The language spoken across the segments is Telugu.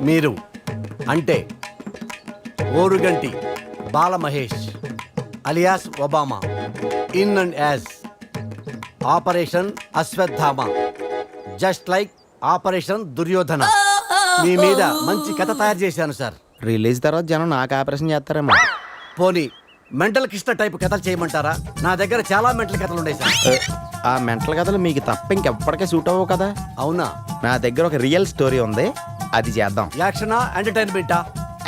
మీరు అంటే Oruganti Balamahesh alias Obama in and as operation Ashwatthama just like operation Duryodhana మీ మీద మంచి కథ తయారు చేశాను సార్. రిలీజ్ తర్వాత జనం నాకు ఆపరేషన్ చేస్తారేమో. పోనీ మెంటల్ కృష్ణ టైప్ కథలు చేయమంటారా? నా దగ్గర చాలా మెంటల్ కథలు ఉన్నాయి సార్. ఆ మెంటల్ కథలు మీకు తప్ప ఇంకెప్పటికే సూట్ అవ్వవు కదా. అవునా? నా దగ్గర ఒక రియల్ స్టోరీ ఉంది, అది చేద్దాం. యాక్షనా ఎంటర్టైన్మెంటా?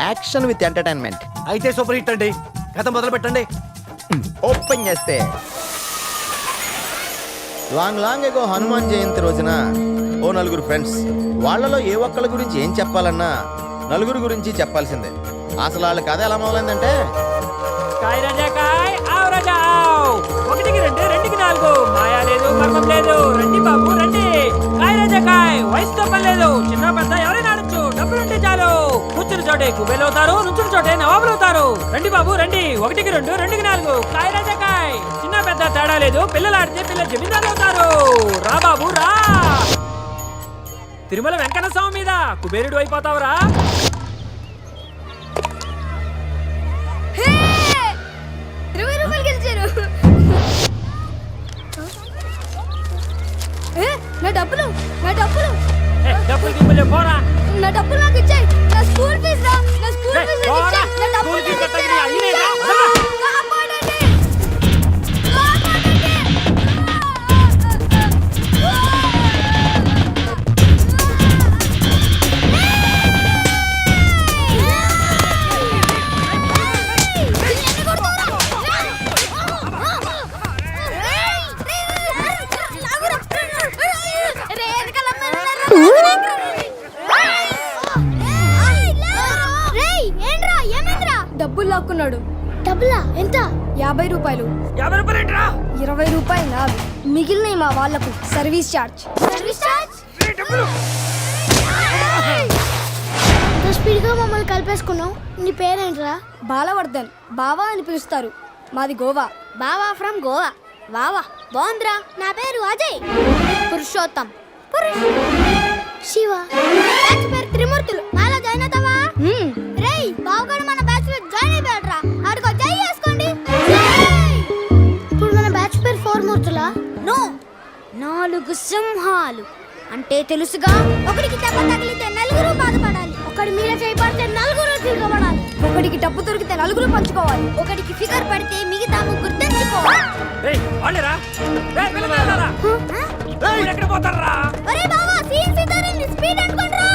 Action with entertainment. అయితే సూపర్ హిట్ అండి. కథ మొదలు పెట్టండి. ఓపెన్ చేస్తే లాంగ్ ఎగో హనుమాన్ జయంతి రోజున ఓ నలుగురు ఫ్రెండ్స్, వాళ్ళలో ఏ ఒక్కళ్ళ గురించి ఏం చెప్పాలన్నా నలుగురు గురించి చెప్పాల్సిందే. అసలు వాళ్ళ కథ ఎలా మొదలైందంటే, కాయ్ రాజా కాయ్, ఆవ్ రాజా ఆవ్, 1కి 2 2కి 4, మాయా లేదు మర్మం లేదు, రండి బాబు రండి. కాయ్ రాజా కాయ్, వయసుతో పని లేదు, చిన్న పెద్ద ఎవరైనా ఆడొచ్చు, డబ్బులుంటే చాలు. కూర్చుని చోటే కుబేలు అవుతారు, నుంచుని చోటే నవాబులు అవుతారు. రండి బాబు రండి, 1కి 2 2కి 4, కాయ్ రాజా కాయ్, చిన్న పెద్ద తేడా లేదు, పిల్లలు ఆడితే పిల్ల జమీందారు అవుతారు. రా బాబు రా, తిరుమల వెంకన్న స్వామి మీద కుబేరుడు అయిపోతావురా. డబ్బులు గిబ్బులు పోరా. నా డబ్బులు నాకు ఇచ్చేయ్. నా స్కూల్ ఫీజు రా, నా స్కూల్ ఫీజు ఇచ్చేయ్. నా డబ్బులు స్కూల్ ఫీజు నాకు కట్టండి, ఇచ్చేయ్. అన్నీ రా. కాపాడండి. కాపాడండి. డబ్బులు లాక్కున్నాడు. డబ్బులా? ఎంత? 50 రూపాయలు. 50 రూపాయలు ఏంట్రా? 20 రూపాయలు నావి, మిగిలినవి మా వాళ్ళకు సర్వీస్ ఛార్జ్. Service charge? డబ్బులు. స్పీడ్ గా మమ్మల్ని కలిపేసుకున్నావు. నీ పేరేంట్రా? బాలవర్ధన్. బావా అని పిలుస్తారు. మాది గోవా. బావా ఫ్రమ్ గోవా. వావా బాగుందిరా. నా పేరు అజయ్. పురుషోత్తం. శివ. బ్యాచ్ పేరు త్రిమూర్తులు. నాలో జాయిన్ అవుతావా? రేయ్ బావగాడు మన బ్యాచ్ లో జాయిన్ అయిపోయాడురా. ఆడికో జై చేసుకోండి. ఇప్పుడు మన బ్యాచ్ పేరు 4 మూర్తులా? నో, 4 సింహాలు. అంటే తెలుసుగా, ఒకడికి దెబ్బ తగిలితే నలుగురు బాధపడాలి, ఒకడి మీద చేయబడితే నలుగురు తిరగబడాలి, ఒకడికి డబ్బు దొరికితే నలుగురు పంచుకోవాలి, ఒకడికి ఫిగర్ పడితే మిగతా ముగ్గురు తెచ్చుకోవాలి. ఏయ్ వాళ్ళేరా. ఏయ్ పిల్లలారా. ఏయ్ ఎక్కడ పోతారా? ఒరే బావా, సీన్ సితారిని స్పీడ్ అనుకోండ్రా.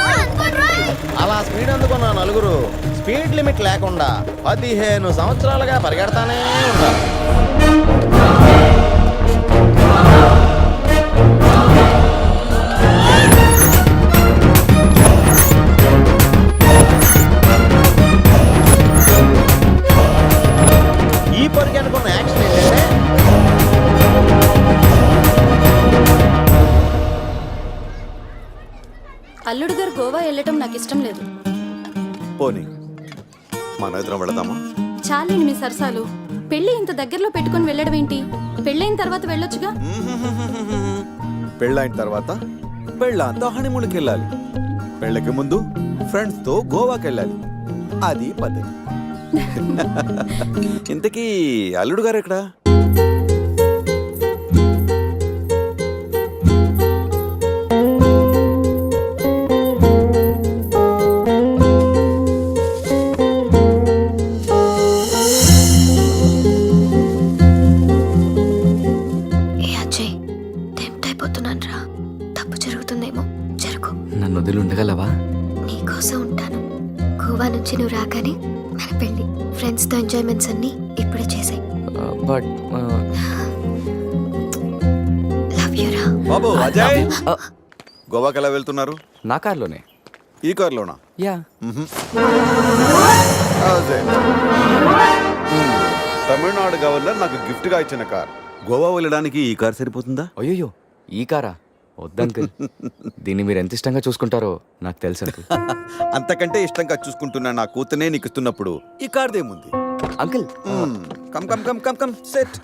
అలా స్పీడ్ అందుకున్న నలుగురు స్పీడ్ లిమిట్ లేకుండా 15 సంవత్సరాలుగా పరిగెడతానే ఉన్నారు. ఈ పరిగె అనుకున్న యాక్షన్ ఏంటంటే, అల్లుడు గారు గోవా వెళ్ళటం నాకు ఇష్టం లేదు. పోనీ మన ఇద్దరం వెళదామా? చాలండి మీ సరసాలు. పెళ్లి ఇంత దగ్గరలో పెట్టుకుని వెళ్ళడం ఏంటి? పెళ్ళైన తర్వాత వెళ్ళొచ్చుగా. పెళ్ళైన తర్వాత పెళ్ళంతా హనీమూన్కి వెళ్ళాలి. పెళ్ళకి ముందు ఫ్రెండ్స్ తో గోవాకి వెళ్ళాలి. అది పద్ధతి. ఇంతకీ అల్లుడు గారు ఎక్కడా? నన్ను వదిలి ఉండగలవా? నీకోసం ఉంటాను. గోవా నుంచి నువ్వు రాగానే మన పెళ్లి. ఫ్రెండ్స్ తో ఎంజాయ్మెంట్స్ అన్ని ఇప్పుడే చేసాయి. బట్ లవ్ యు రా. బాబు అజయ్, గోవాకి ఎలా వెళ్తున్నారు? నా కార్లోనే. ఈ కార్లోనా? యా. అజయ్, తమిళనాడు గవర్నర్ నాకు గిఫ్ట్ గా ఇచ్చిన కార్. గోవా వెళ్ళడానికి ఈ కార్ సరిపోతుందా? అయ్యో, ఈ కారా? వద్దంకుల్. దీన్ని మీరు ఎంత ఇష్టంగా చూసుకుంటారో నాకు తెలుసు అంకుల్. అంతకంటే ఇష్టంగా చూసుకుంటున్నా నా కూతునే నీకు ఇస్తున్నప్పుడు ఈ కార్దేముంది? Uncle come come come come come set.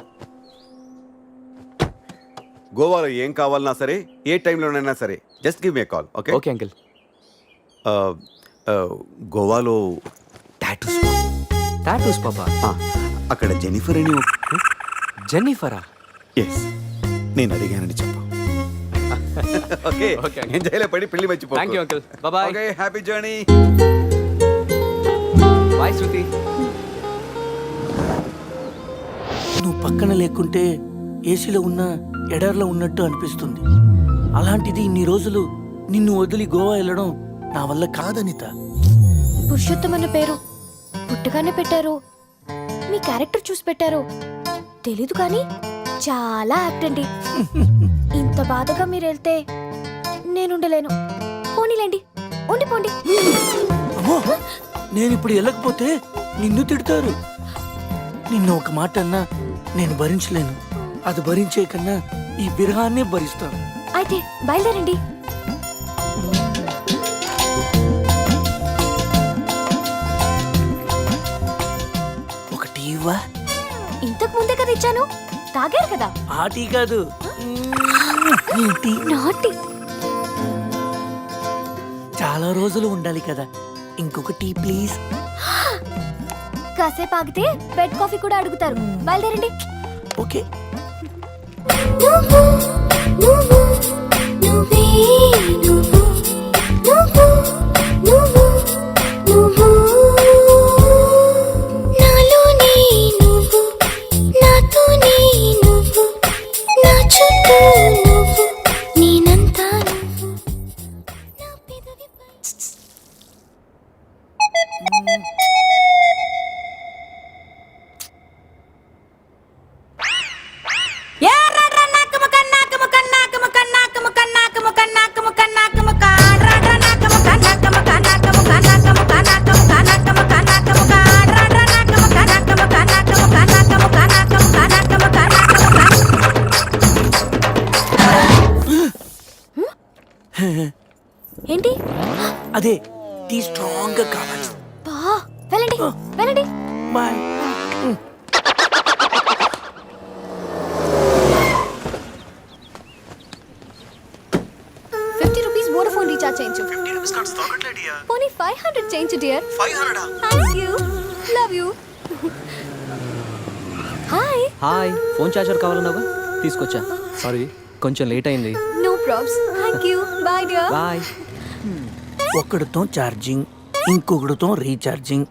గోవాలో ఏం కావాలన్నా సరే, ఏ టైంలోనైనా సరే, just give me call. Okay okay uncle. గోవాలో టాటూస్ టాటూస్ పాపా. అక్కడ జెనిఫర్ అని జెన్నిఫరా? ఎస్, నేను అడిగానని చెప్పు. Okay Okay. నేను జైలు పడి పెళ్లి మర్చిపో. Thank you uncle. Bye. Okay, happy journey. Bye Shruti. నువ్వు పక్కన లేకుంటే ఏసీలో ఉన్న ఎడార్లో ఉన్నట్టు అనిపిస్తుంది. అలాంటిది ఇన్ని రోజులు నిన్ను వదిలి గోవా వెళ్ళడం నా వల్ల కాదనిత. పురుషోత్తం అన్న పేరు పుట్టగానే పెట్టారు, మీ క్యారెక్టర్ చూసి పెట్టారు తెలీదు కానీ చాలా యాక్ట్ అండి. ఇంత బాధగా మీరు వెళ్తే నేనుండలేను. పోనీలేండి, ఉండిపోండి. అమ్మో, నేను ఇప్పుడు వెళ్ళకపోతే నిన్ను తిడతారు. నిన్ను ఒక మాట అన్నా నేను భరించలేను. అది భరించే కన్నా ఈ విరహాన్నే భరిస్తాను. అయితే బయలుదేరండి. ఒక టీ ఇవ్వా? ఇంతకు ముందే కదా ఇచ్చాను, తాగారు కదా. ఆ టీ కాదు, ఈ టీ. నాటి చాలా రోజులు ఉండాలి కదా, ఇంకొక టీ ప్లీజ్. కాసేపు ఆగితే బెడ్ కాఫీ కూడా అడుగుతారు. బయలుదేరండి. ఓకే. ఏంటి? అదే టీ స్ట్రాంగ్ గా కావాలి. బా, వెళ్ళండి వెళ్ళండి. బాయ్. 50 రూపీస్ వోడాఫోన్ రీఛార్జ్ చేయించు. 50 రూపీస్ కార్డ్స్ దొరకట్లేదు డియర్. పోనీ 500 చేయించు dear. 500. Thank you, love you. Hi. Hi, phone charger కావాలన్నావా? తీసుకొచ్చా. సారీ, కొంచెం లేట్ అయింది. No probs. Thank you, bye dear. Bye. ఒకడితో ఛార్జింగ్, ఇంకొకడితో రీఛార్జింగ్.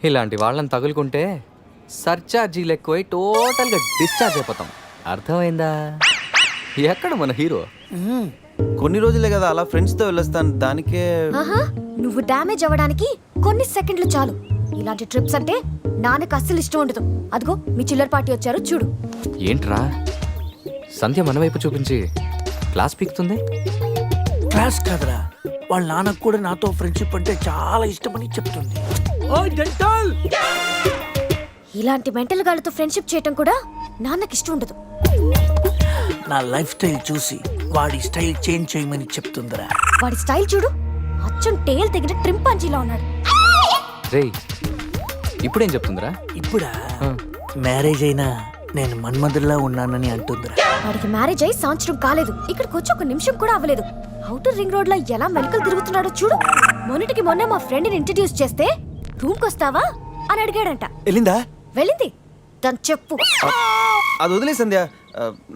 ఇలాంటి వాళ్ళని తగులుకుంటే సర్చార్జీలు ఎక్కువై టోటల్గా డిశ్చార్జ్ అయిపోతాం. అర్థమైందా? ఎక్కడ మన హీరో? కొన్ని రోజులే కదా అలా ఫ్రెండ్స్తో వెళ్ళొస్తాను, దానికే. ఆహా, నువ్వు డ్యామేజ్ అవ్వడానికి కొన్ని సెకండ్లు చాలు. ఇలాంటి ట్రిప్స్ అంటే నాన్నకు అస్సలు ఇష్టం ఉండదు. అదిగో మీ చిల్లర పార్టీ వచ్చారు చూడు. ఏంట్రా సంధ్య మన వైపు చూపించి క్లాస్ పీకుతుంది? క్లాస్ కాదురా, వాళ్ళ నాన్నకు కూడా నాతో ఫ్రెండ్షిప్ అంటే చాలా ఇష్టమని చెప్తుంది. ఓ డెంటల్. ఇలాంటి మెంటల్ గాళ్ళతో ఫ్రెండ్షిప్ చేయటం కూడా నాన్నకి ఇష్టం ఉండదు. నా లైఫ్ స్టైల్ చూసి వాడి స్టైల్ చేంజ్ చేయమని చెప్తుందిరా. వాడి స్టైల్ చూడు, అచ్చం టేల్ తెగిన ట్రిమ్ పంచీలా ఉన్నాడు. రేయ్, ఇప్పుడేం చెప్తుందిరా? ఇప్పుడా మ్యారేజ్ అయినా నేను మన్మధుల్లా ఉన్నానని అంటుందిరా. వాడికి మ్యారేజ్ అయ్యి సంవత్సరం కాలేదు, ఇక్కడికి వచ్చి ఒక నిమిషం కూడా అవ్వలేదు. అవుటర్ రింగ్ రోడ్ లో ఎలా మెలకలు తిరుగుతున్నాడో చూడు. మొన్నటికి మొన్న మా ఫ్రెండ్ ని ఇంట్రడ్యూస్ చేస్తే రూమ్కి వస్తావా అని అడిగాడంట. వెళ్ళిందా? వెళ్ళింది. తను చెప్పు. అది వదిలే సంధ్య,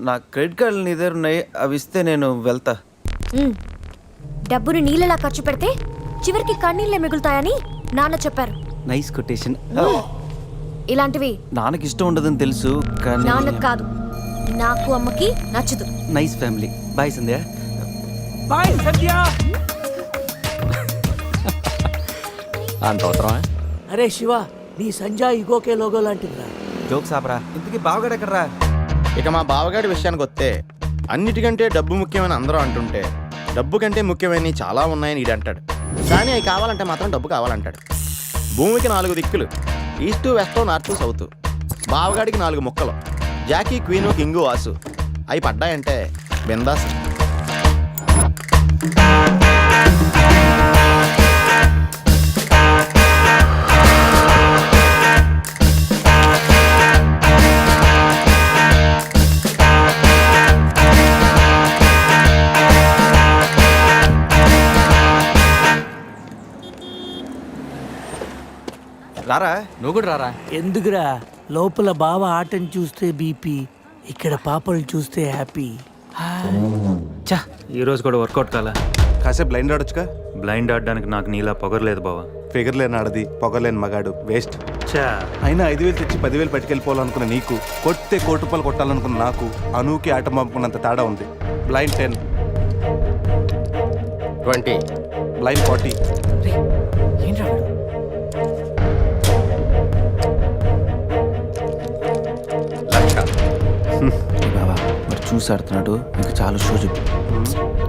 నా క్రెడిట్ కార్డులు నీ దగ్గర ఉన్నాయి, అవి ఇస్తే నేను వెళ్తా. డబ్బుని నీళ్ళలా ఖర్చు పెడితే చివరికి కన్నీళ్ళే మిగులుతాయని నాన్న చెప్పారు. Nice quotation. ఇలాంటివి నాన్నకి ఇష్టం ఉండదని తెలుసు కానీ. నాన్నకు కాదు, నాకు అమ్మకి నచ్చదు. Nice family. బాయ్ సంధ్య. బాయ్ సంధ్య. అంత అవసరమా? అరే శివ, నీ సంజయ్ ఇగోకే లోగో లాంటిదిరా. జోక్స్ ఆపరా. ఇంతకీ బావగాడు ఎక్కడరా? ఇక మా బావగాడి విషయానికి వస్తే అన్నిటికంటే డబ్బు ముఖ్యమని అందరూ అంటుంటే డబ్బు కంటే ముఖ్యమైనవి చాలా ఉన్నాయని ఈడు అంటాడు. కానీ అవి కావాలంటే మాత్రం డబ్బు కావాలంటాడు. భూమికి 4 దిక్కులు, ఈస్టు వెస్ట్ నార్త్ సౌత్. బావగాడికి 4 ముక్కలు, జాకీ క్వీను కింగు వాసు. అవి పడ్డాయంటే బిందాస్. రారా నువ్వు కూడా రారా. ఎందుకురా లోపల బావ ఆటను చూస్తే బీపీ, ఇక్కడ పాపలు చూస్తే హ్యాపీ. చా ఈ రోజు కూడా వర్కౌట్ కాలా. కాసేపు బ్లైండ్ ఆడొచ్చుగా. బ్లైండ్ ఆడడానికి నాకు నీలా పొగరలేదు బావా. ఫిగర్ లేని ఆడది పొగలేని మగాడు వేస్ట్. చా అయినా 5,000 తెచ్చి 10,000 పట్టుకెళ్ళిపోవాలనుకున్న నీకు, కొట్టే కోటి రూపాయలు కొట్టాలనుకున్న నాకు అనూకి ఆట పంపుకున్నంత తేడా ఉంది. Blind 10, 20, blind 40. ఏంట్రా వీడు? లక్ష. బాబా మరి చూసి ఆడుతున్నాడు, ఇంకా చాలా షో చెప్పు.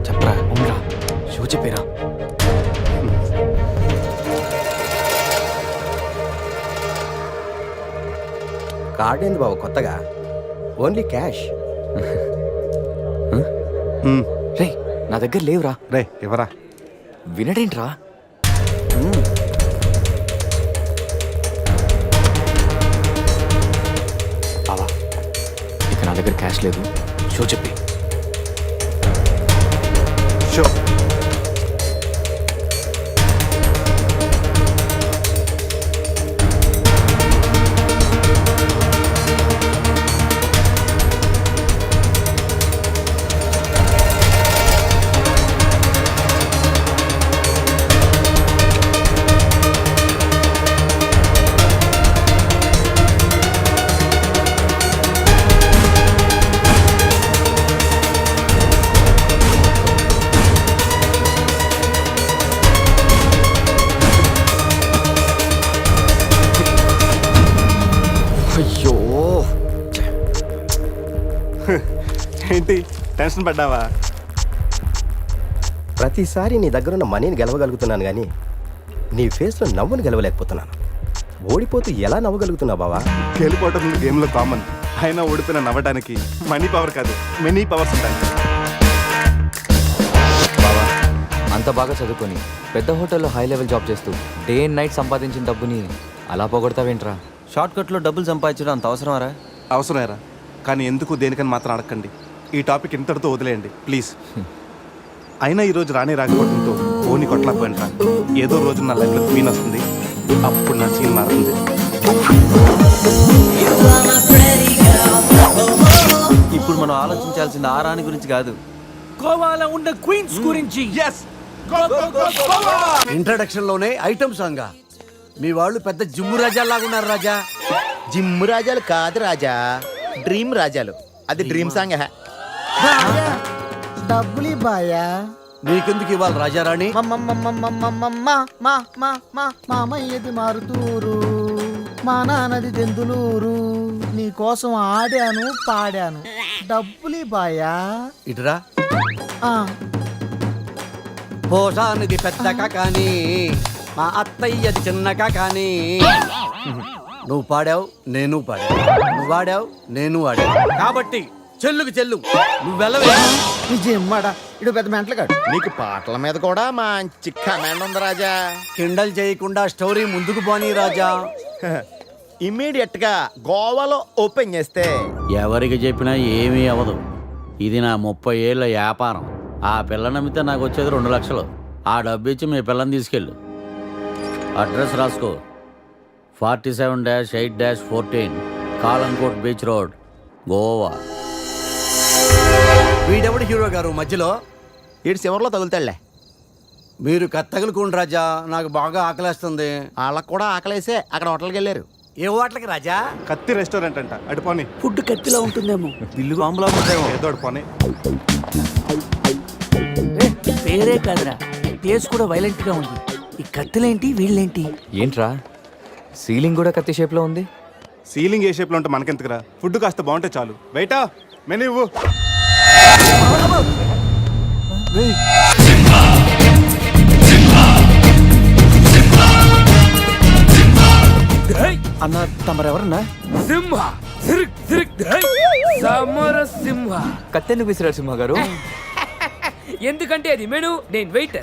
చెప్పరా ఉండ్రా, షో చెప్పేరా. కార్డ్ ఏంది బాబు కొత్తగా? Only cash. రే నా దగ్గర లేవురా. రే ఎవరా? వినడేంట్రా? బావా ఇక నా దగ్గర క్యాష్ లేదు, షో చెప్పి. షో. అయ్యో ఏంటి టెన్షన్ పడ్డావా? ప్రతిసారి నీ దగ్గరున్న మనీని గెలవగలుగుతున్నాను కానీ నీ ఫేస్లో నవ్వును గెలవలేకపోతున్నాను. ఓడిపోతూ ఎలా నవ్వగలుగుతున్నావు బావా? గెలిపోవటం గేమ్లో కామన్. అయినా ఓడిపోయిన నవ్వడానికి మనీ పవర్ కాదు, మెనీ పవర్స్ ఉంటాయి. బావా అంత బాగా చదువుకొని పెద్ద హోటల్లో హై లెవెల్ జాబ్ చేస్తూ డే అండ్ నైట్ సంపాదించిన డబ్బుని అలా పోగొడతావేంట్రా? షార్ట్ కట్లో డబ్బులు సంపాదించడం అంత అవసరమారా? అవసరమేరా, కానీ ఎందుకు దేనికని మాత్రం అడగండి. ఈ టాపిక్ ఇంతటితో వదిలేయండి ప్లీజ్. అయినా ఈరోజు రానే రాకపోవడంతో ఓని కొట్టలేకపోయినరా. ఏదో రోజు నా లైఫ్లో క్వీన్ వస్తుంది, అప్పుడు నా సీన్ మారుతుంది. ఇప్పుడు మనం ఆలోచించాల్సింది ఆ రాణి గురించి కాదు, గోవాలో ఉన్న క్వీన్స్ గురించి. ఇంట్రడక్షన్ లోనే ఐటమ్ సాంగ్. మీ వాళ్ళు పెద్ద జిమ్ము రాజాలాగా ఉన్నారు రాజా. జిమ్ రాజాలు కాదు రాజా, డ్రీమ్ రాజాలు. అది డ్రీమ్ సాంగ్. డబ్బులు బాయా. నీకెందుకు ఇవ్వాలి రాజారాణి? మామయ్యది మారుతూరు, మా నాన్నది దెందులూరు. నీ కోసం ఆడాను పాడాను, డబ్బులు బాయా. ఇటురా. ఆ, పోషానిది పెద్దక కానీ మా అత్తయ్యది చిన్నక కానీ. నువ్వు పాడావు నేను పాడావు, నువ్వు వాడావు నేను వాడావు, కాబట్టి చెల్లుకు చెల్లు. నువ్వు వెళ్ళవే. నిజమ్మడా ఇడు పెద్ద మెంటలు కాడు. నీకు పాటల మీద కూడా మంచి కమాండ్ ఉంది రాజా. కిండల్ చేయకుండా స్టోరీ ముందుకు పోనీ రాజా. ఇమ్మీడియట్ గా గోవాలో ఓపెన్ చేస్తే ఎవరికి చెప్పినా ఏమీ అవ్వదు. ఇది నా 30 ఏళ్ళ వ్యాపారం. ఆ పిల్ల నమ్మితే నాకు వచ్చేది 2 లక్షలు. ఆ డబ్బు ఇచ్చి మీ పిల్లని తీసుకెళ్ళు. అడ్రస్ రాసుకో. 47-8-14 కాలంకోట్ బీచ్ రోడ్, గోవా. వీడెవడు హీరో గారు మధ్యలో? ఇటు చివరిలో తగులుతాడులే. మీరు కత్తగలుకోండి రాజా, నాకు బాగా ఆకలేస్తుంది. వాళ్ళకు కూడా ఆకలేసే అక్కడ హోటల్కి వెళ్ళారు. ఏ హోటల్కి రాజా? కత్తి రెస్టారెంట్ అంట, అటు పోనీ. ఫుడ్ కత్తిలా ఉంటుందేమో. బిల్లు బాంబులా ఉంటాయేమో. ఏదో అటు పోనీ. పేరే కాదురా, టేస్ట్ కూడా వైలెంట్ గా ఉంది. ఈ కత్తులేంటి వీళ్ళేంటి? ఏంట్రా సీలింగ్ కూడా కత్తి షేప్లో ఉంది? సీలింగ్ ఏ షేప్లో ఉంటే మనకెందుకురా, ఫుడ్ కాస్త బాగుంటే చాలు. బయటా మెనూ ఇవ్వు. అన్న తమరెవరన్నా? సింహ సిరిక్ సిరిక్ దై సమర సింహ. కత్తెందుకు విసిరారు సింహ గారు? ఎందుకంటే అది మెను, నేను వెయిట్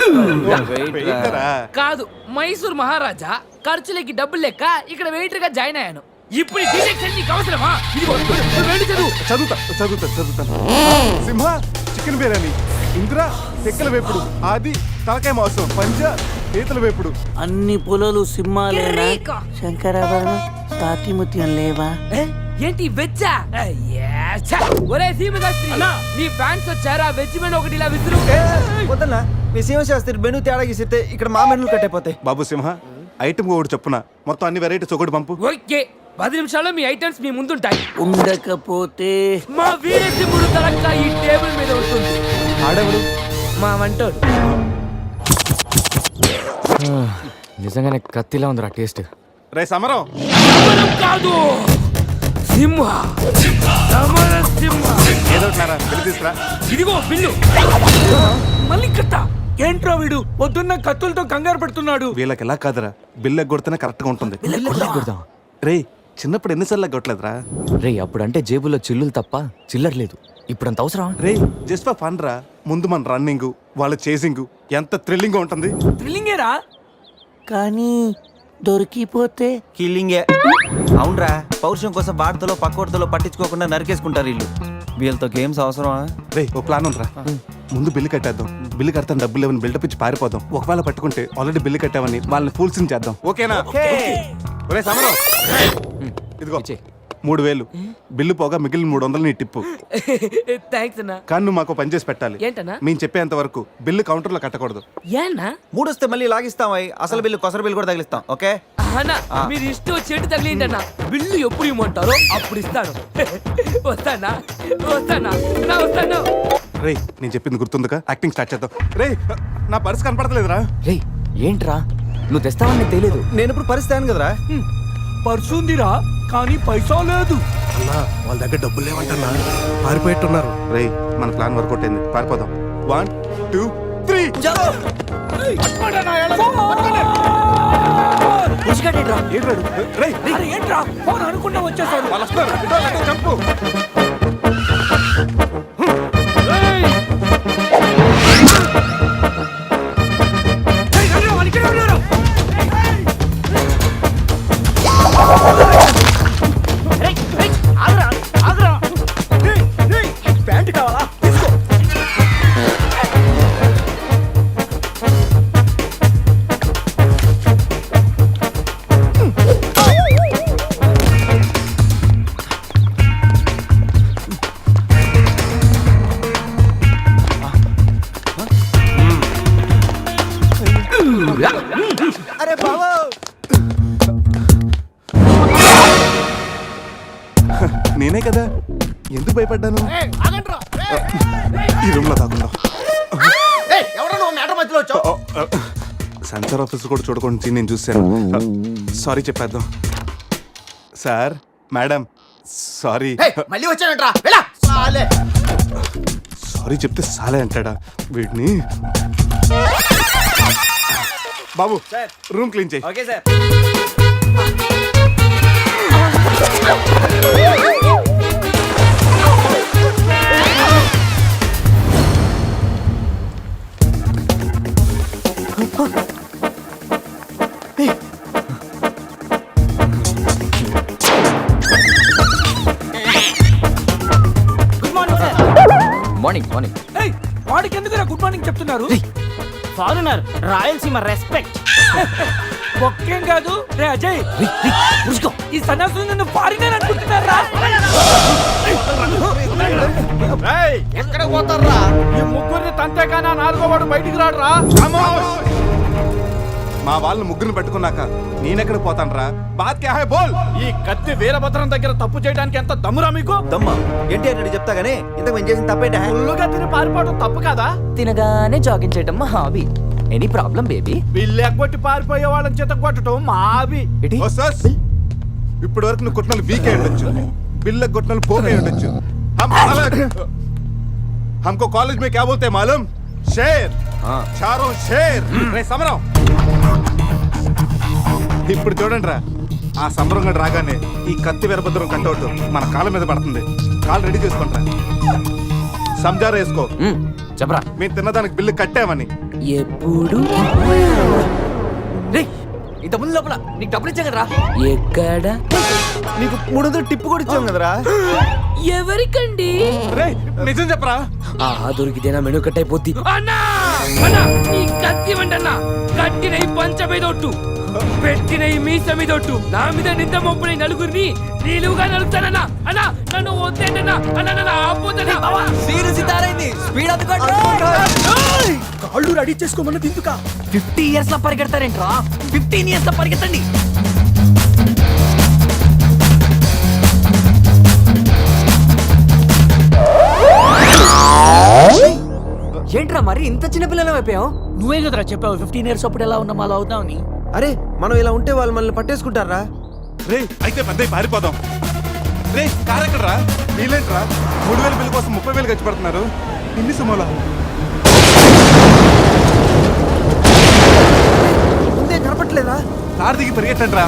వెయిటరా? కాదు, మైసూర్ మహారాజా ఖర్చులకి డబ్బులు లెక్క ఇక్కడ వెయిటర్ గా జాయిన్ అయ్యాను. ఇప్పుడు ఈ డిటెక్షన్ నీకు అవసరమా? ఇదిగో, నువ్వు వెళ్ళి చదువు. చదువుతాను. సింహ చికెన్ బిర్యానీ, ఇందిరా తెక్కల వేపుడు, ఆది తలకాయ మాంసం, పంజా చేతులు వేపుడు. అన్ని పొలాలు సింహాలేనా? శంకరాభరణం సాతిముత్యం లేవా? ఏంటి వెచ్చా? ఒరే సీమశాస్త్రి, నీ ఫ్యాన్స్ వచ్చారా? వెజ్ మెను ఒకటి ఇలా విసురు. వద్దన్నా మీ శివశాస్త్రి మెను తేడా గీసితే ఇక్కడ మా మెనూ కట్టయిపోతాయి. బాబు సింహ, ఐటమ్ ఒకటి చెప్పున మొత్తం అన్ని వెరైటీస్ ఒకటి పంపు. ఓకే, 10 నిమిషాల్లో మీ ఐటమ్స్ మీ ముందుంటాయి. ఉండకపోతే మా వీరసింహుడు తలక్క ఈ టేబుల్ మీద ఉంటుంది. ఆడవుడు మా వంటోడు. నిజంగానే కత్తిలా ఉందిరా టేస్ట్. రే సమరం, సమరం కాదు, సింహ. సమరసింహ. ఏదో ఒకటిరా, బిల్లు తీసుకురా. ఇదిగో బిల్లు. మళ్ళీ కట్ట. ఏంట్రా వీడు పొద్దున్న కత్తులతో కంగారు పెడుతున్నాడు? వీళ్ళకి ఎలా కాదురా, బిల్లు ఎగ్గొడితేనే కరెక్ట్ గా ఉంటుంది. రే చిన్నప్పుడు ఎన్నిసార్లు ఎగ్గొట్టలేదురా? రే అప్పుడంటే జేబులో చిల్లులు తప్ప చిల్లర లేదు. ఇప్పుడంత అవసరం? రే జస్ట్ ఫర్ ఫన్ రా. ముందు మన రన్నింగ్, వాళ్ళ చేసింగ్ ఎంత థ్రిల్లింగ్ గా ఉంటుంది. థ్రిల్లింగేరా, కానీ దొరికిపోతే కిల్లింగే. అవునరా, పౌరుషం కోసం వార్తలో పక్కోడతలో పట్టించుకోకుండా నరికేసుకుంటారు వీళ్ళు. వీళ్ళతో గేమ్స్ అవసరమా? రే ఓ ప్లాన్ ఉందిరా. ముందు బిల్లు కట్టేద్దాం. బిల్లు కడతాను డబ్బులు లేవని బిల్డప్ ఇచ్చి పారిపోదాం. ఒకవేళ పట్టుకుంటే ఆల్రెడీ బిల్లు కట్టామని వాళ్ళని ఫూల్సింగ్ చేద్దాం. ఓకేనా? ఒరే సమరం, ఇదిగో 3000 బిల్లు పోగా మిగిలిన 300 నీ టిప్పు. థ్యాంక్స్ అన్నా. కానీ నువ్వు మాకు పని చేసి పెట్టాలి. ఏంటన్నా? మేము చెప్పేంత వరకు బిల్లు కౌంటర్ లో కట్టకూడదు. ఏనా? మూడొస్తే మళ్ళీ లాగిస్తాం. అసలు బిల్లు కొసర బిల్లు కూడా తగిలిస్తాం. ఓకే అన్నా, మీరు ఇష్టం వచ్చేట్టు తగిలిండి అన్న. బిల్లు ఎప్పుడు ఇమ్మంటారో అప్పుడు ఇస్తాను. వస్తానా వస్తానా నా వస్తాను. రే నేను చెప్పింది గుర్తుందిగా? యాక్టింగ్ స్టార్ట్ చేద్దాం. రే నా పర్స్ కనపడతలేదురా. రే ఏంట్రా నువ్వు తెస్తావని తెలియదు. నేను ఇప్పుడు పరిస్థితి కదరా. పర్సుందిరా కానీ పైసా లేదు. వాళ్ళ దగ్గర డబ్బులు లేవంటన్నా, పారిపోయేట్టున్నారు. రే మన ప్లాన్ వర్కౌట్ అయింది, పారిపోదాం. 1 2 3 ఏంట్రా ఫోన్ అనుకుంటా వచ్చేసారు. వాళ్ళు వస్తారు. చంపు. ప్యాంట్ కావాలా? అరే బాబు, నేనే కదా, ఎందుకు భయపడ్డాను? ఈ రూమ్ లో కాకుండా ఎవరో నువ్వు మ్యాటర్ మధ్యలో వచ్చావు. సెన్సార్ ఆఫీస్ కూడా చూడకుండా నేను చూశాను. సారీ చెప్పేద్దాం. Sir madam sorry. మళ్ళీ వచ్చానంట్రా. సారీ చెప్తే సాలే అంటాడా వీడిని? బాబు రూమ్ క్లీన్ చేయి. Okay sir. Morning morning. వాడికి ఎందుకు గుడ్ మార్నింగ్ చెప్తున్నారు? Foreigner, Rayalaseema respect. ఒక్కేం కాదు. రే అజయ్, ఈ సన్యాసులు నన్ను ఫారినర్ అనుకుంటున్నారా? ఎక్కడ పోతారా? ఈ ముగ్గురిని తంతేగానా నాలుగో వాడు బయటికి రాడురా. మా వాళ్ళని ముగ్గురిని పెట్టుకున్నాక నేనెక్కడ పోతానరా? బాత్ క్యా హై బోల్. ఈ కత్తి వీరభద్రం దగ్గర తప్పు చేయడానికి ఎంత దమ్మురా మీకు? దమ్మా ఏంటి అని చెప్తా గానీ ఇంతకు మేము చేసిన తప్పేంట? ఫుల్లుగా తిని పారిపోవడం తప్పు కదా? తినగానే జాగింగ్ చేయడం మా hobby. Any problem baby? Bill ఎగ్గొట్టి పారిపోయే వాళ్ళని చేత కొట్టడం మా హాబీ. ఇప్పటి వరకు నువ్వు కొట్టిన వీక్ అయి ఉండొచ్చు, బిల్ల కొట్టిన పోక్ అయి ఉండొచ్చు. हमको कॉलेज में क्या बोलते हैं मालूम? शेर. चारों शेर. రే సమరం, ఇప్పుడు చూడండి రా, ఆ సమరం గడు రాగానే ఈ కత్తి వీరభద్రం కట్అవుట్ మన కాళ్ళ మీద పడుతుంది. కాళ్ళు రెడీ చేసుకుంటా. సంజారా వేసుకో. చెప్పరా. మేము తిన్నదానికి బిల్లు కట్టామని. ఎప్పుడు ఇంత ముందు లోపల నీకు డబ్బులు ఇచ్చా కదరా? ఎక్కడ? నీకు 300 టిప్పు కూడా ఇచ్చాం కదరా. ఎవరికండి? రే నిజం చెప్పరా? దొరికితేనా మెను కట్ అయిపోద్ది. అన్నా అన్నా నీ కత్తి వండన్నా కట్టిన ఈ పంచ మీదొట్టు పెట్టిన ఈ మీస మీదొట్టు నా మీద నింద మోపున ఈ నలుగురిని నీలుగా నలుగుతానన్నా అన్నా నన్ను వద్దేంటన్నా అన్నా నన్ను ఆపోతన్నా కాళ్ళు రెడీ చేసుకోమన్నది ఎందుక 50 ఇయర్స్ లో పరిగెడతారేంట్రా 15 ఇయర్స్ లో పరిగెత్తండి. ఏంట్రా మరి ఇంత చిన్న పిల్లలు అయిపోయావు? నువ్వే కదరా చెప్పావు 15 ఇయర్స్ అప్పుడు ఎలా ఉన్నాం అలా అవుతామని. అరే మనం ఇలా ఉంటే వాళ్ళు మనల్ని పట్టేసుకుంటారా? రే అయితే పెద్ద పారిపోదాం. రే కార్ ఎక్కడరా? వీలేంట్రా 3000 బిల్లు కోసం 30,000 ఖర్చు పెడుతున్నారు. ఇన్ని సమోలా ముందే కనపట్లేదా? కార్ దిగి పరిగెట్టండి రా.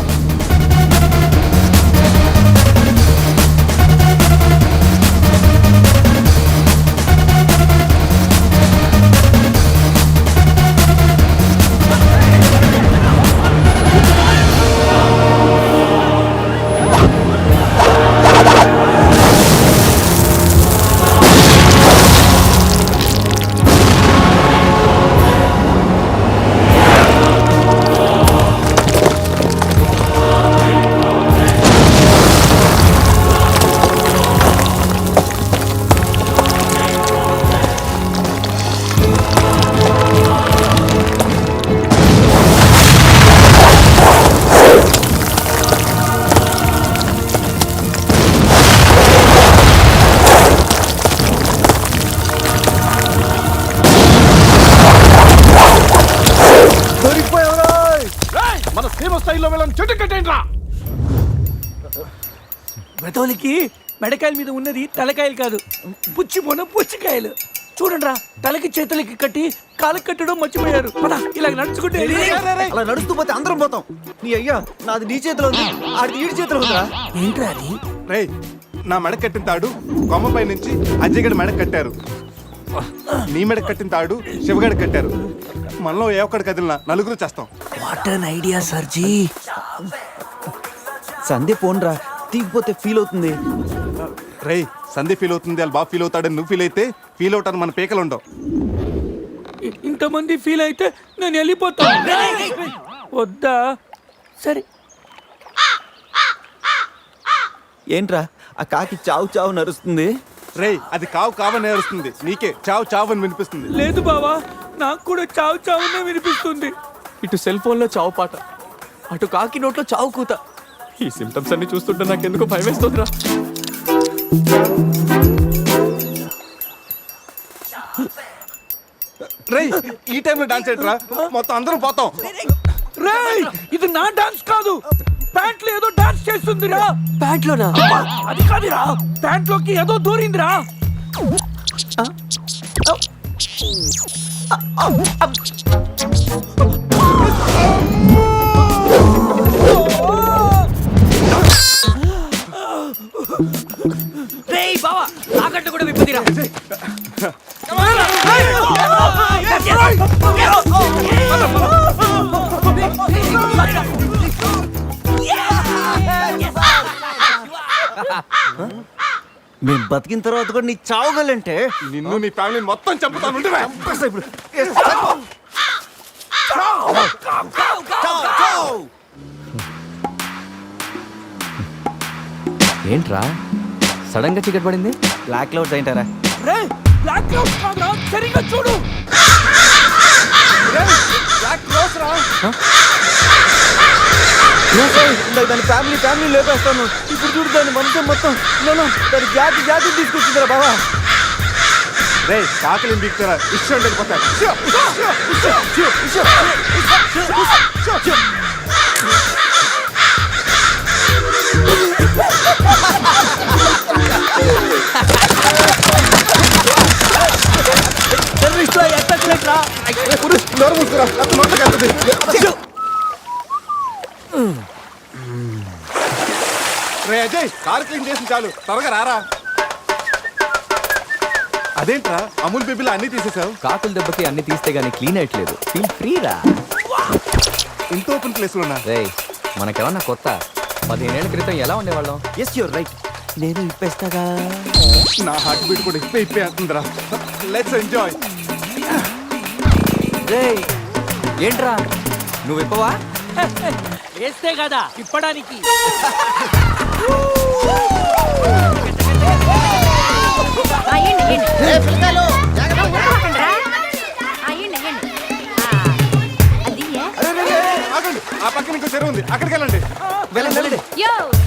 మన సీమ స్థాయిలో వెళ్ళని చెట్టు కట్టండి రా. వెతోలికి మెడకాయల మీద ఉన్నది తలకాయలు కాదు, పుచ్చిపోన పుచ్చికాయలు. చూడండి రా, తలకి చేతులకి కట్టి కాళ్ళకి కట్టడం మర్చిపోయారు. పద ఇలా నడుచుకుంటే అలా నడుస్తూ పోతే అందరం పోతాం. నీ అయ్యా నాది నీ చేతిలో ఉంది, ఆడి ఈడి చేతిలో ఉందిరా. ఏంట్రా అది? రే నా మెడ కట్టిన తాడు కొమ్మపై నుంచి అజయ్ గడి మెడ కట్టారు. నీ మెడ కట్టిన తాడు శివగడి కట్టారు. మనలో ఏ ఒక్కడి కదిలినా నలుగురు చేస్తాం. వాట్ అన్ ఐడియా సర్జీ. సందే ఫోన్ రా, తీగిపోతే ఫీల్ అవుతుంది. రే సంధి ఫీల్ అవుతుంది, వాళ్ళు బాగా ఫీల్ అవుతాడని నువ్వు ఫీల్ అయితే ఫీల్ అవుతాను మన పేకలు ఉండవు. ఇంతమంది ఫీల్ అయితే నేను వెళ్ళిపోతాను. వద్దా? సరే. ఏంట్రా ఆ కాకి చావు చావు నరుస్తుంది? రే అది కావు కావని నేరుస్తుంది, నీకే చావు చావు అని వినిపిస్తుంది. లేదు బావా, నాకు కూడా చావు చావునే వినిపిస్తుంది. ఇటు సెల్ ఫోన్ లో చావు పాట, అటు కాకి నోట్లో చావు కూత. ఈ సిమ్టమ్స్ అన్ని చూస్తుంటే నాకెందుకో భయం వేస్తుందిరా. రే ఈ టైంలో డాన్స్ ఏంట్రా? మొత్తం అందరం పోతాం. రేయ్, ఇది నా డాన్స్ కాదు, ప్యాంట్ లో ఏదో డాన్స్ చేస్తుందిరా. ప్యాంట్ లోనా? అది కాదురా, ప్యాంట్ లోకి ఏదో దూరిందిరా. రేయ్ బావా, తాకట్టు కూడా విప్పుదిరా. మేము బతికిన తర్వాత కూడా నీ చావుగలంటే నిన్ను నీ ఫ్యామిలీని మొత్తం చంపుతాను. ఉండవే. ఏంట్రా సడన్ గా చీకటి పడింది? బ్లాక్ క్లౌడ్స్ ఏంటారా? రే, బ్లాక్ క్లౌడ్స్ కాదురా, సరిగ్గా చూడు. దాని ఫ్యామిలీ లేపేస్తాను. ఇప్పుడు చూడు దాని మనసు మొత్తం దాని జాతి తీసుకొచ్చిందిరా బాబా. రే కాకలిని బీక్తారా ఇష్టం వెళ్ళిపోతారు. రే అజయ్, కార్ క్లీన్ చేసి చాలు, త్వరగా రారా. అదేంట్రా అమూల్ బేబీలో అన్ని తీసేసావు? కాకుల దెబ్బకి అన్ని తీస్తే గానీ క్లీన్ అయ్యట్లేదు. ఫీల్ ఫ్రీ రా. ఇంత ఓపెన్ ప్లేస్ ఉన్నా. రే మనకేమన్నా కొత్త? 15 ఏళ్ల క్రితం ఎలా ఉండేవాళ్ళం? Yes you're right. నేను ఇప్పేస్తాగా. నా హార్ట్ బీట్ కూడా ఇప్పే అంటుందిరా. Let's enjoy. రేయ్ ఏంట్రా నువ్వు ఇప్పవా? వేస్తే కదా తిప్పడానికి. ఆగండి, ఆ పక్కన ఇంకో చెరువు ఉంది, అక్కడికి వెళ్ళండి.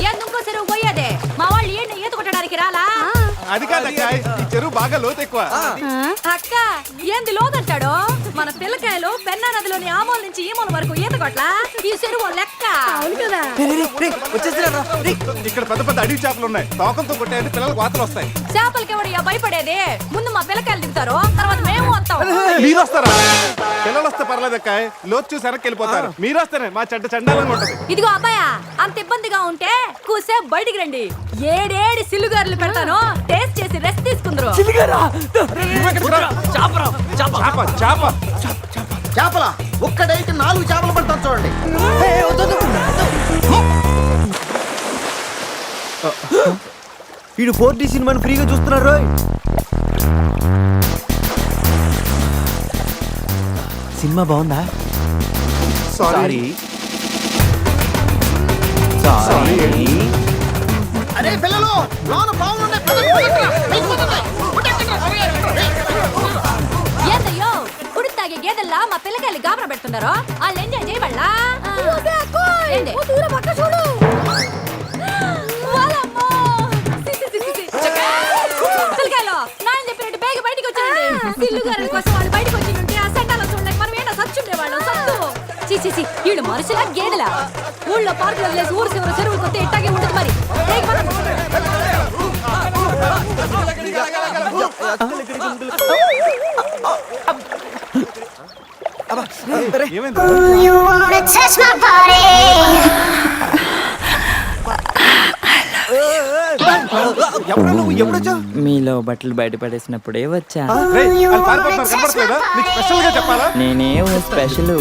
ఎందుకో చెరువు పోయేదే మా వాళ్ళు ఏంటి ఈత కొట్టడానికి రాలా? అది కాదక్క, ఈ చెరువు బాగా లోతు ఎక్కువ. అక్క ఏంది లోదంటాడు? మన పిల్లకాయలు పెన్నా నదిలోని ఆ మూల నుంచి ఈ మూల వరకు ఈత కొట్ల ఈ చెరువు లెక్క. అవును కదా. ఇక్కడ పెద్ద పెద్ద అడవి చేపలు ఉన్నాయి, తోకంతో కొట్టాయంటే పిల్లలకు వాతలు వస్తాయి. చేపలకి ఎవడయ్యా భయపడేది? ముందు మా పిల్లకాయలు దిగుతారు, తర్వాత మేము వస్తాం. మీరు వస్తారా? పిల్లలు వస్తే పర్లేదక్క, లోతు చూసి వెనక్కి వెళ్ళిపోతారు. మీరు వస్తేనే మా చెడ్డ చండాలంగా ఉంటది. ఇదిగో అబ్బాయా, అంత ఇబ్బందిగా ఉంటే కూసేపు బయటికి రండి. ఏడేడి సిల్లుగారులు పెడతాను, టేస్ట్ చేసి రెస్ట్ తీసుకుందరు. చేపల ఒక్కడైతే 4 చేపలు పడతాను చూడండి. వీడు 4D సినిమాని ఫ్రీగా చూస్తున్నారు. సినిమా బాగుందా? సారీ. అరే పిల్లలు లోన బాగున్నాయి. ఏందయ్యో కుడి తాగే గేదెల్లా మా పిల్లకాయలు గాబరా పెడుతున్నారో వాళ్ళు ఎంజాయ్ చేయబడలా? పిల్లకాయలు నాయన చెప్పినట్టు బేగ బయటికి వచ్చేయండి. సిల్లుగారుల కోసం వాళ్ళు బయటకు వచ్చి ఆ సెంటాలో చూడలేక మనం ఏంటో సచ్చుండే వాళ్ళు సత్తు. చీచి వీళ్ళు మనుషులా గేదెలా? ఊళ్ళో పార్కులు వదిలేసి ఊరు చివరి చెరువులు కొత్త ఇట్టాగే ఉంటుంది మరి. మీలో బట్టలు బయట పడేసినప్పుడే వచ్చా. చెప్పాలా? నేనే స్పెషల్.